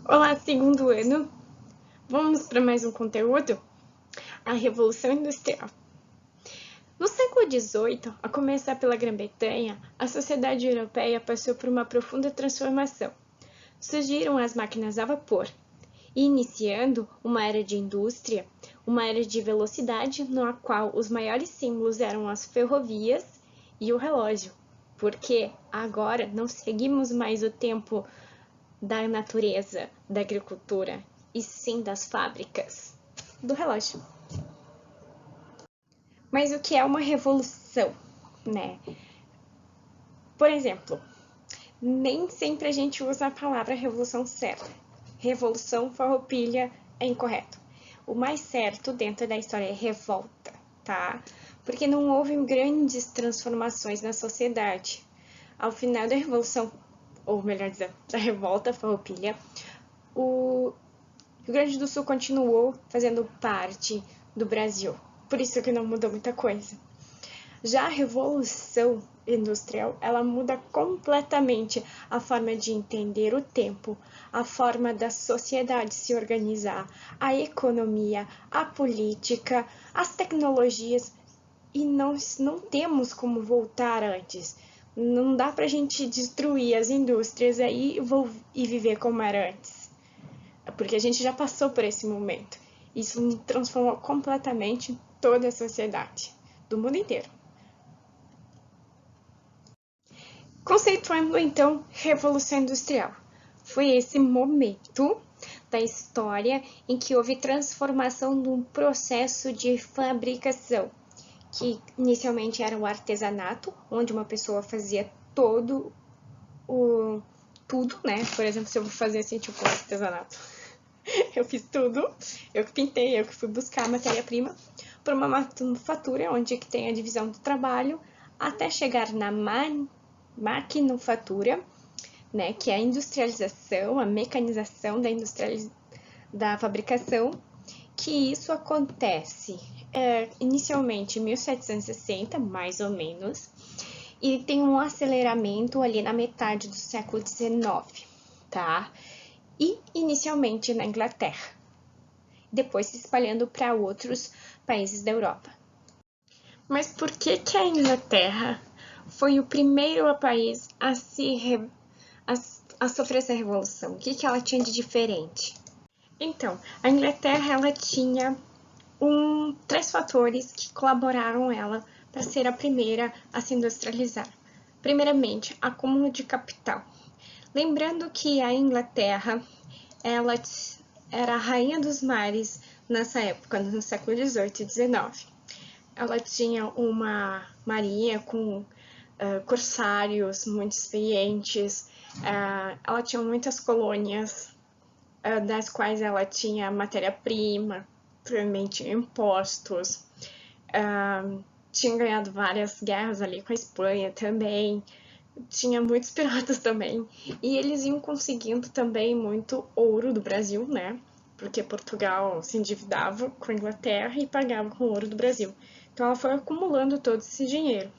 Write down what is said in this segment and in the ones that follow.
Olá, segundo ano. Vamos para mais um conteúdo? A Revolução Industrial. No século XVIII, a começar pela Grã-Bretanha, a sociedade europeia passou por uma profunda transformação. Surgiram as máquinas a vapor, iniciando uma era de indústria, uma era de velocidade, na qual os maiores símbolos eram as ferrovias e o relógio, porque agora não seguimos mais o tempo da natureza, da agricultura, e sim das fábricas, do relógio. Mas o que é uma revolução, né? Por exemplo, nem sempre a gente usa a palavra revolução certa. Revolução farroupilha é incorreto. O mais certo dentro da história é revolta, tá? Porque não houve grandes transformações na sociedade. Ao final da revolução, ou melhor dizendo, da revolta farroupilha, o Rio Grande do Sul continuou fazendo parte do Brasil. Por isso que não mudou muita coisa. Já a Revolução Industrial, ela muda completamente a forma de entender o tempo, a forma da sociedade se organizar, a economia, a política, as tecnologias, e nós não temos como voltar antes. Não dá pra gente destruir as indústrias aí e viver como era antes, porque a gente já passou por esse momento. Isso transformou completamente toda a sociedade do mundo inteiro. Conceituando então Revolução Industrial, foi esse momento da história em que houve transformação de um processo de fabricação, que inicialmente era o artesanato, onde uma pessoa fazia tudo, né? Por exemplo, se eu vou fazer assim, tipo, artesanato, eu fiz tudo, eu que pintei, eu que fui buscar a matéria-prima, para uma manufatura, onde que tem a divisão do trabalho, até chegar na maquinofatura, né, que é a industrialização, a mecanização da fabricação, que isso acontece inicialmente em 1760, mais ou menos, e tem um aceleramento ali na metade do século XIX, tá? E inicialmente na Inglaterra, depois se espalhando para outros países da Europa. Mas por que a Inglaterra foi o primeiro país a sofrer essa revolução? O que ela tinha de diferente? Então, a Inglaterra ela tinha três fatores que colaboraram ela para ser a primeira a se industrializar. Primeiramente, acúmulo de capital. Lembrando que a Inglaterra ela era a rainha dos mares nessa época, no século XVIII e XIX. Ela tinha uma marinha com corsários muito experientes, ela tinha muitas colônias, das quais ela tinha matéria-prima, provavelmente impostos, tinha ganhado várias guerras ali com a Espanha também, tinha muitos piratas também, e eles iam conseguindo também muito ouro do Brasil, né? Porque Portugal se endividava com a Inglaterra e pagava com o ouro do Brasil. Então ela foi acumulando todo esse dinheiro.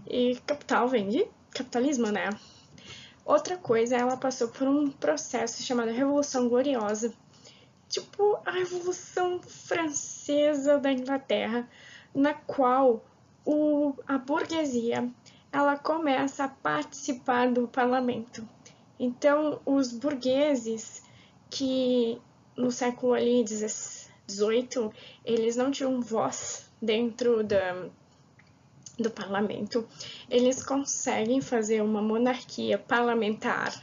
E capital vem de capitalismo, né? Outra coisa, ela passou por um processo chamado Revolução Gloriosa, tipo a Revolução Francesa da Inglaterra, na qual a burguesia ela começa a participar do parlamento. Então, os burgueses que no século ali 18 eles não tinham voz dentro do parlamento, eles conseguem fazer uma monarquia parlamentar,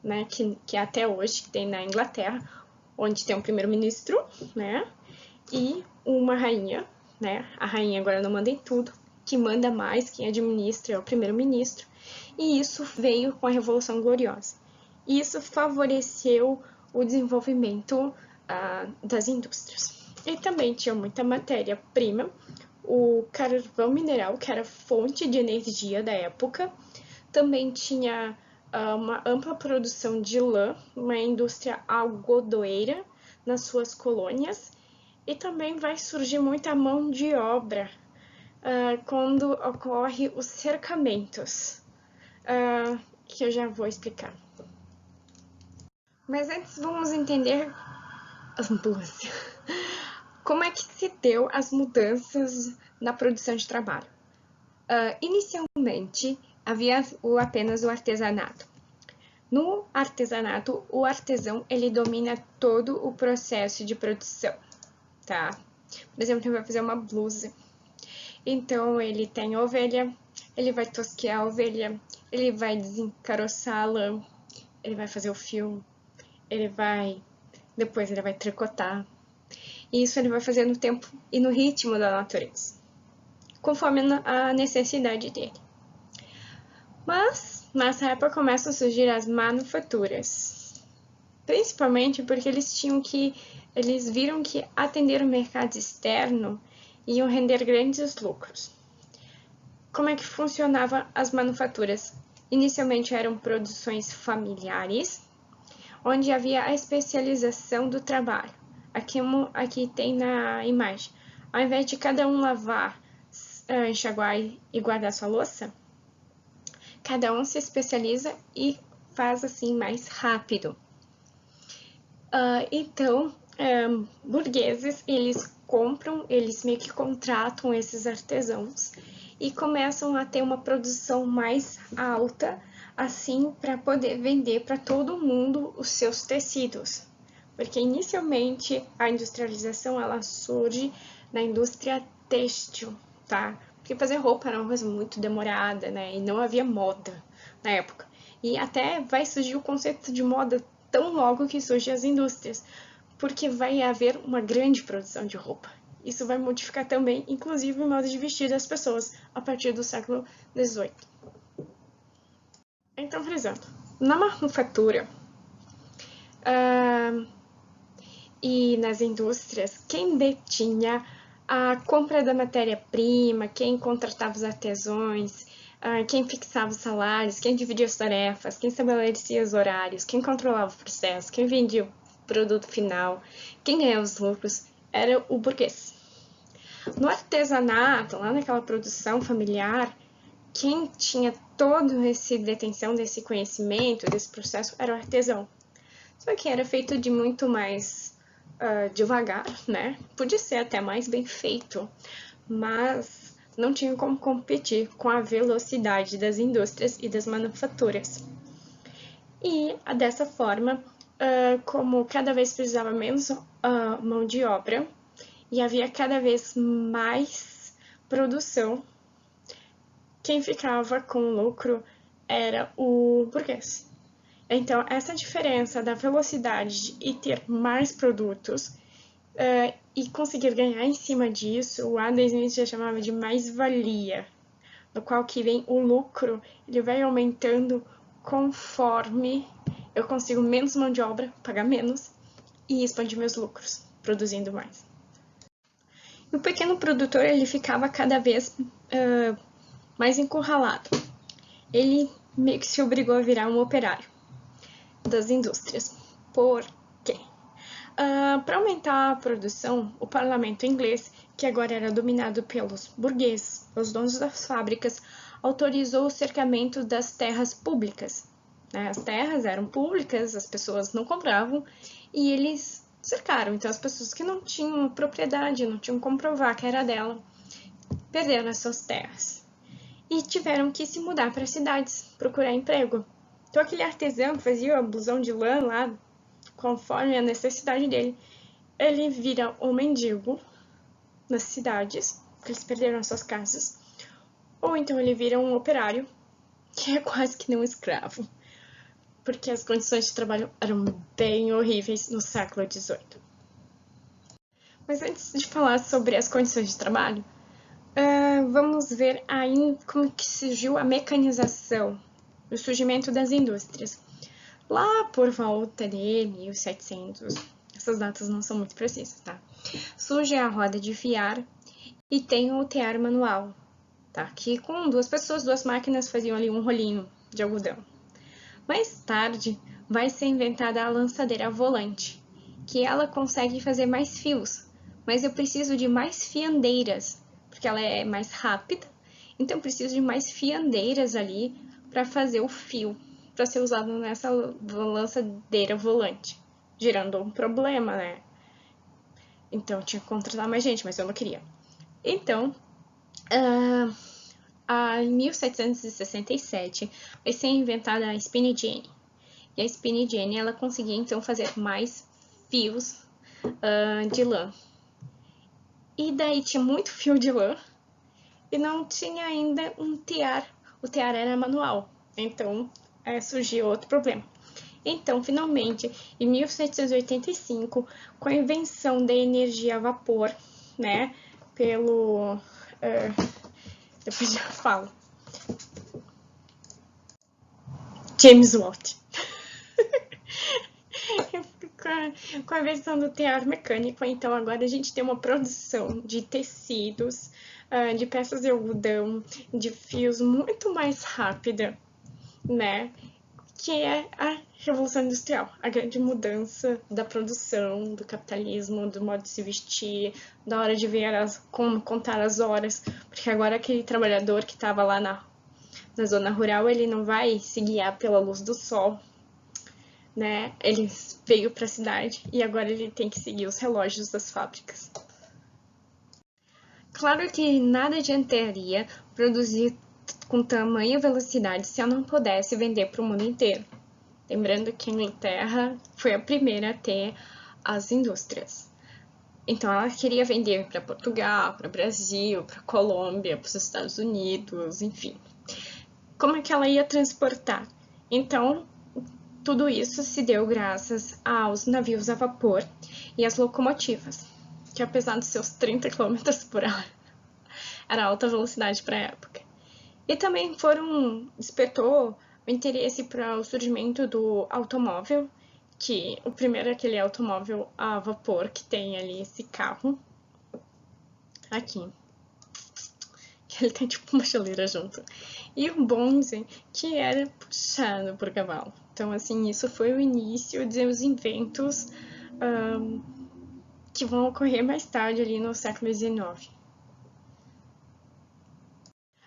né, que até hoje tem na Inglaterra, onde tem um primeiro-ministro, né, e uma rainha, né, a rainha agora não manda em tudo, que manda mais, quem administra é o primeiro-ministro, e isso veio com a Revolução Gloriosa. Isso favoreceu o desenvolvimento das indústrias. E também tinha muita matéria-prima, o carvão mineral, que era fonte de energia da época, também tinha uma ampla produção de lã, uma indústria algodoeira nas suas colônias, e também vai surgir muita mão de obra quando ocorre os cercamentos, que eu já vou explicar. Mas antes vamos entender as mudanças. Como é que se deu as mudanças na produção de trabalho? Inicialmente, havia apenas o artesanato. No artesanato, o artesão ele domina todo o processo de produção, tá? Por exemplo, ele vai fazer uma blusa. Então, ele tem a ovelha, ele vai tosquear a ovelha, ele vai desencaroçar a lã, ele vai fazer o fio, depois ele vai tricotar. E isso ele vai fazer no tempo e no ritmo da natureza, conforme a necessidade dele. Mas, nessa época começam a surgir as manufaturas, principalmente porque eles viram que atender o mercado externo iam render grandes lucros. Como é que funcionavam as manufaturas? Inicialmente eram produções familiares, onde havia a especialização do trabalho. Aqui tem na imagem. Ao invés de cada um lavar, enxaguar e guardar sua louça, cada um se especializa e faz assim mais rápido. Então, burgueses, eles meio que contratam esses artesãos e começam a ter uma produção mais alta, assim, para poder vender para todo mundo os seus tecidos. Porque inicialmente a industrialização ela surge na indústria têxtil, tá? Porque fazer roupa era uma coisa muito demorada, né? E não havia moda na época. E até vai surgir o conceito de moda tão logo que surgem as indústrias, porque vai haver uma grande produção de roupa. Isso vai modificar também, inclusive, o modo de vestir das pessoas a partir do século XVIII. Então, frisando, na manufatura e nas indústrias, quem detinha a compra da matéria-prima, quem contratava os artesãos, quem fixava os salários, quem dividia as tarefas, quem estabelecia os horários, quem controlava o processo, quem vendia o produto final, quem ganhava os lucros, era o burguês. No artesanato, lá naquela produção familiar, quem tinha toda essa detenção desse conhecimento, desse processo, era o artesão. Só que era feito de muito mais devagar, né? Podia ser até mais bem feito, mas não tinha como competir com a velocidade das indústrias e das manufaturas. E dessa forma, como cada vez precisava menos mão de obra e havia cada vez mais produção, quem ficava com lucro era o burguês. Então, essa diferença da velocidade e ter mais produtos e conseguir ganhar em cima disso, o Adam Smith já chamava de mais-valia, no qual que vem o lucro, ele vai aumentando conforme eu consigo menos mão de obra, pagar menos e expandir meus lucros, produzindo mais. E o pequeno produtor ele ficava cada vez mais encurralado. Ele meio que se obrigou a virar um operário das indústrias. Por quê? Para aumentar a produção, o parlamento inglês, que agora era dominado pelos burgueses, os donos das fábricas, autorizou o cercamento das terras públicas. As terras eram públicas, as pessoas não compravam e eles cercaram. Então, as pessoas que não tinham propriedade, não tinham como provar que era dela, perderam as suas terras e tiveram que se mudar para cidades, procurar emprego. Então, aquele artesão que fazia o blusão de lã lá, conforme a necessidade dele, ele vira um mendigo nas cidades, porque eles perderam as suas casas, ou então ele vira um operário, que é quase que nem um escravo, porque as condições de trabalho eram bem horríveis no século XVIII. Mas antes de falar sobre as condições de trabalho, vamos ver aí como que surgiu a mecanização, o surgimento das indústrias. Lá por volta de 1700, essas datas não são muito precisas, tá? Surge a roda de fiar e tem o tear manual, tá? Que com duas pessoas, duas máquinas faziam ali um rolinho de algodão. Mais tarde, vai ser inventada a lançadeira volante, que ela consegue fazer mais fios, mas eu preciso de mais fiandeiras, porque ela é mais rápida, então eu preciso de mais fiandeiras ali para fazer o fio. para ser usado nessa lançadeira volante, gerando um problema, né? Então tinha que contratar mais gente, mas eu não queria. Então, em 1767 vai ser inventada a Spinny Jenny. E a Spinny Jenny ela conseguia então fazer mais fios de lã. E daí tinha muito fio de lã e não tinha ainda um tear. O tear era manual, então surgiu outro problema. Então, finalmente, em 1785, com a invenção da energia a vapor, né, pelo... depois eu falo. James Watt. Com a invenção do tear mecânico, então agora a gente tem uma produção de tecidos, de peças de algodão, de fios muito mais rápida, né? Que é a Revolução Industrial, a grande mudança da produção, do capitalismo, do modo de se vestir, da hora de ver como contar as horas, porque agora aquele trabalhador que estava lá na zona rural, ele não vai se guiar pela luz do sol, né? Ele veio para a cidade e agora ele tem que seguir os relógios das fábricas. Claro que nada adiantaria produzir com tamanha velocidade se eu não pudesse vender para o mundo inteiro. Lembrando que a Inglaterra foi a primeira a ter as indústrias. Então ela queria vender para Portugal, para Brasil, para Colômbia, para os Estados Unidos, enfim. Como é que ela ia transportar? Então, tudo isso se deu graças aos navios a vapor e às locomotivas, que apesar de seus 30 km por hora, era alta velocidade para a época. E também despertou o interesse para o surgimento do automóvel, que o primeiro é aquele automóvel a vapor que tem ali esse carro, aqui, que ele tem tipo uma chaleira junto, e o bonde, que era puxado por cavalo. Então, assim, isso foi o início dos inventos que vão ocorrer mais tarde ali no século XIX.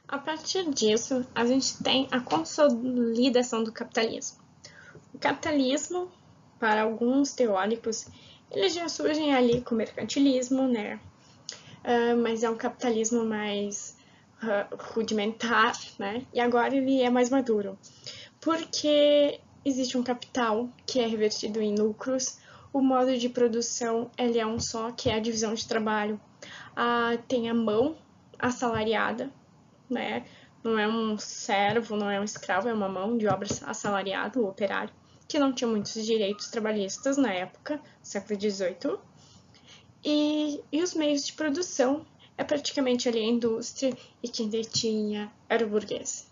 A partir disso, a gente tem a consolidação do capitalismo. O capitalismo, para alguns teóricos, eles já surgem ali com o mercantilismo, né? Mas é um capitalismo mais rudimentar, né? E agora ele é mais maduro, porque existe um capital que é revertido em lucros, o modo de produção ele é um só, que é a divisão de trabalho. Tem a mão assalariada, né? Não é um servo, não é um escravo, é uma mão de obra assalariada, o operário, que não tinha muitos direitos trabalhistas na época, século XVIII. E os meios de produção é praticamente ali a indústria, e quem detinha era o burguês.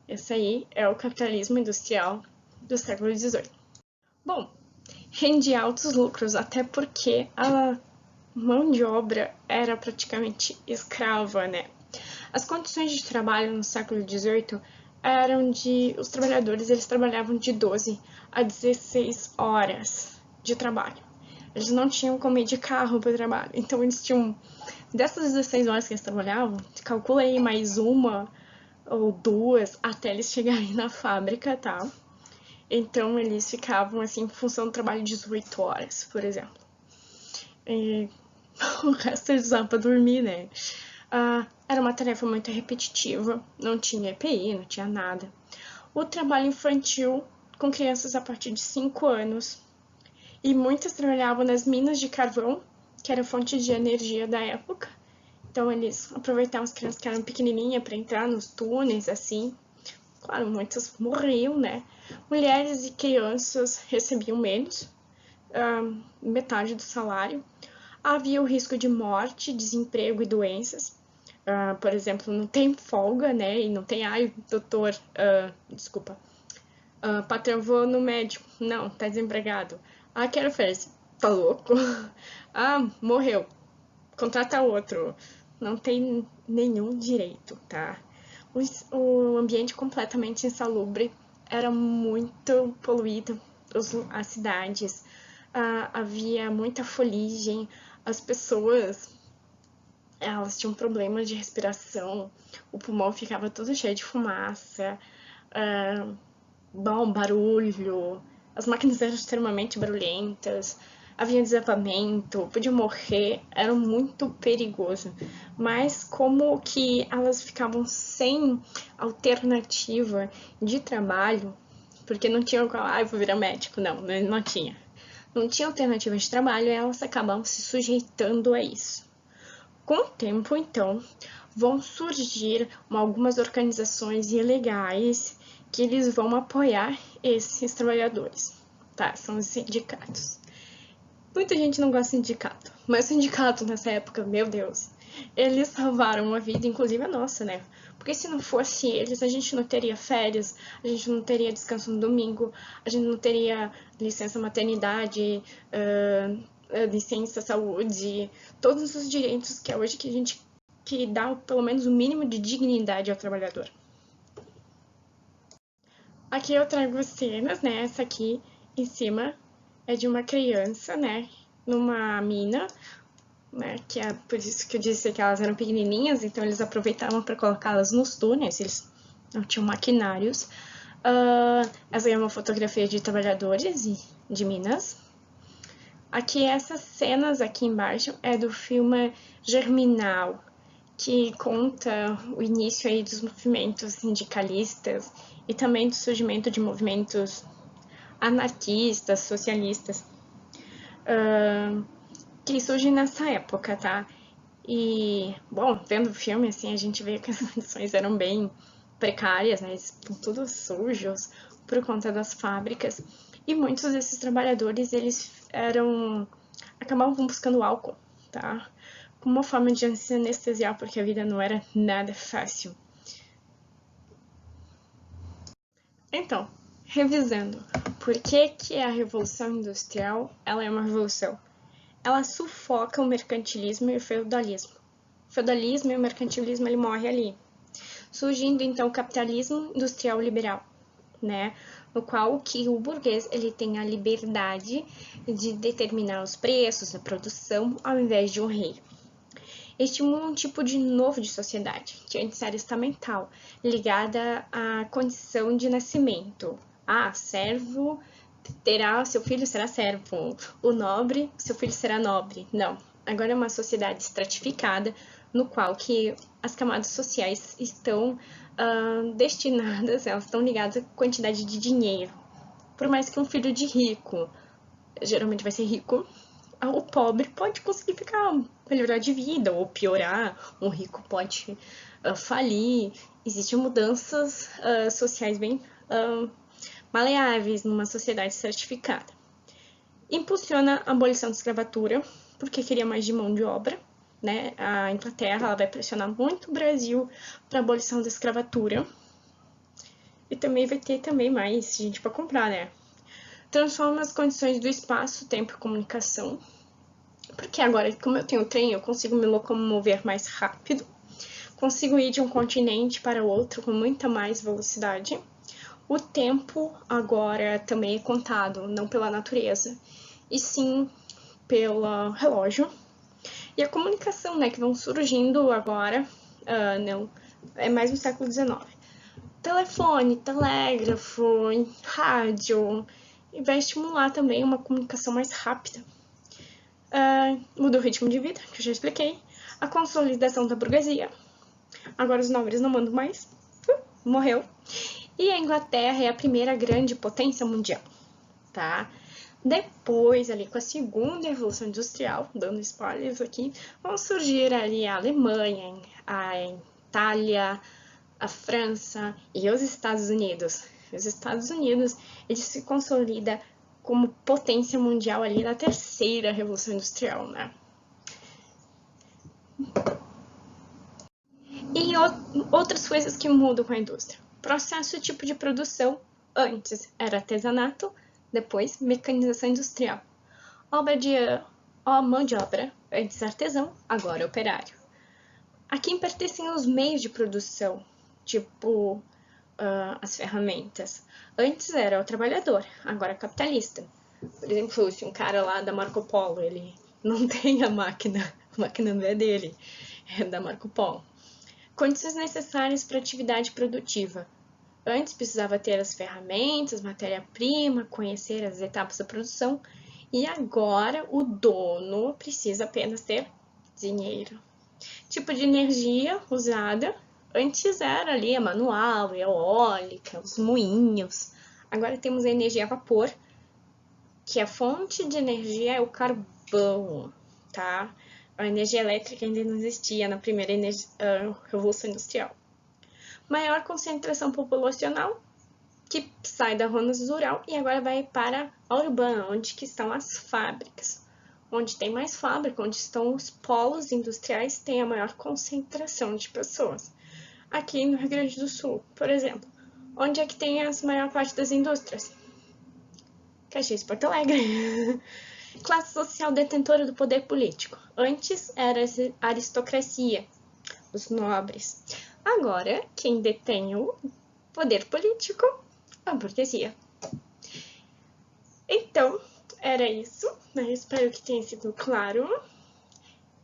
Esse aí é o capitalismo industrial do século XVIII. Bom, rende altos lucros, até porque a mão de obra era praticamente escrava, né? As condições de trabalho no século XVIII eram os trabalhadores eles trabalhavam de 12 a 16 horas de trabalho. Eles não tinham como ir de carro para o trabalho, então eles tinham, dessas 16 horas que eles trabalhavam, calcula aí mais uma ou duas até eles chegarem na fábrica, tá? Então eles ficavam assim em função do trabalho de 18 horas, por exemplo. E o resto eles usavam para dormir, né? Era uma tarefa muito repetitiva, não tinha EPI, não tinha nada. O trabalho infantil com crianças a partir de 5 anos, e muitas trabalhavam nas minas de carvão, que era fonte de energia da época. Então eles aproveitavam as crianças que eram pequenininhas para entrar nos túneis, assim. Claro, muitas morriam, né? Mulheres e crianças recebiam menos, metade do salário. Havia o risco de morte, desemprego e doenças. Por exemplo, não tem folga, né? E não tem, doutor, desculpa, patrão, vou no médico. Não, tá desempregado. Quero férias. Tá louco? Morreu. Contrata outro. Não tem nenhum direito, tá? O ambiente completamente insalubre, era muito poluído, as cidades, havia muita fuligem, as pessoas elas tinham problemas de respiração, o pulmão ficava todo cheio de fumaça, bom barulho, as máquinas eram extremamente barulhentas, havia desabamento, podia morrer, era muito perigoso. Mas como que elas ficavam sem alternativa de trabalho, porque não tinham, eu vou virar médico, não tinha. Não tinha alternativa de trabalho e elas acabavam se sujeitando a isso. Com o tempo, então, vão surgir algumas organizações ilegais que eles vão apoiar esses trabalhadores, tá? São os sindicatos. Muita gente não gosta de sindicato, mas o sindicato nessa época, meu Deus, eles salvaram a vida, inclusive a nossa, né? Porque se não fosse eles, a gente não teria férias, a gente não teria descanso no domingo, a gente não teria licença maternidade, licença saúde, todos os direitos que é hoje que a gente que dá pelo menos o mínimo de dignidade ao trabalhador. Aqui eu trago cenas, né? Essa aqui em cima é de uma criança, né? Numa mina, né? Que é por isso que eu disse que elas eram pequenininhas, então eles aproveitavam para colocá-las nos túneis, eles não tinham maquinários. Essa é uma fotografia de trabalhadores de minas. Aqui, essas cenas aqui embaixo é do filme Germinal, que conta o início aí dos movimentos sindicalistas e também do surgimento de movimentos anarquistas, socialistas, que surgem nessa época, tá? E, bom, vendo o filme, assim, a gente vê que as condições eram bem precárias, né? Eles estão todos sujos por conta das fábricas. E muitos desses trabalhadores, eles acabavam buscando álcool, tá? Como uma forma de se anestesiar, porque a vida não era nada fácil. Então, revisando, por que a Revolução Industrial ela é uma revolução? Ela sufoca o mercantilismo e o feudalismo. O feudalismo e o mercantilismo ele morre ali, surgindo então o capitalismo industrial liberal, né? No qual que o burguês ele tem a liberdade de determinar os preços da produção ao invés de um rei. Estimula um tipo de novo de sociedade, que antes era estamental, ligada à condição de nascimento. Servo terá, seu filho será servo. O nobre, seu filho será nobre. Não. Agora é uma sociedade estratificada, no qual que as camadas sociais estão destinadas, elas estão ligadas à quantidade de dinheiro. Por mais que um filho de rico geralmente vai ser rico, o pobre pode conseguir melhorar de vida ou piorar, o rico pode falir. Existem mudanças sociais bem maleáveis numa sociedade certificada. Impulsiona a abolição da escravatura, porque queria mais de mão de obra. Né? A Inglaterra ela vai pressionar muito o Brasil para a abolição da escravatura. E também vai ter também mais gente para comprar, né? Transforma as condições do espaço, tempo e comunicação. Porque agora, como eu tenho trem, eu consigo me locomover mais rápido. Consigo ir de um continente para outro com muita mais velocidade. O tempo agora também é contado, não pela natureza, e sim pelo relógio. E a comunicação, né, que vão surgindo agora, não, é mais no século XIX. Telefone, telégrafo, rádio, e vai estimular também uma comunicação mais rápida. Muda o ritmo de vida, que eu já expliquei. A consolidação da burguesia. Agora os nobres não mandam mais. Morreu. E a Inglaterra é a primeira grande potência mundial, tá? Depois, ali com a segunda revolução industrial, dando spoilers aqui, vão surgir ali a Alemanha, a Itália, a França e os Estados Unidos. Os Estados Unidos, ele se consolida como potência mundial ali na terceira revolução industrial, né? E outras coisas que mudam com a indústria. Processo e tipo de produção. Antes era artesanato, depois mecanização industrial. Mão de obra, antes artesão, agora operário. A quem pertencem os meios de produção, tipo as ferramentas. Antes era o trabalhador, agora capitalista. Por exemplo, se um cara lá da Marco Polo, ele não tem a máquina não é dele, é da Marco Polo. Condições necessárias para atividade produtiva. Antes precisava ter as ferramentas, matéria-prima, conhecer as etapas da produção, e agora o dono precisa apenas ter dinheiro. Tipo de energia usada, antes era ali a manual, eólica, os moinhos. Agora temos a energia a vapor, que a fonte de energia é o carvão, tá? A energia elétrica ainda não existia na primeira Revolução Industrial. Maior concentração populacional, que sai da zona rural e agora vai para a urbana, onde que estão as fábricas. Onde tem mais fábrica, onde estão os polos industriais, tem a maior concentração de pessoas. Aqui no Rio Grande do Sul, por exemplo, onde é que tem a maior parte das indústrias? Caxias, Porto Alegre. Classe social detentora do poder político. Antes era a aristocracia, os nobres. Agora, quem detém o poder político é a burguesia. Então, era isso. Eu espero que tenha sido claro.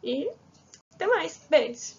E até mais. Beijo!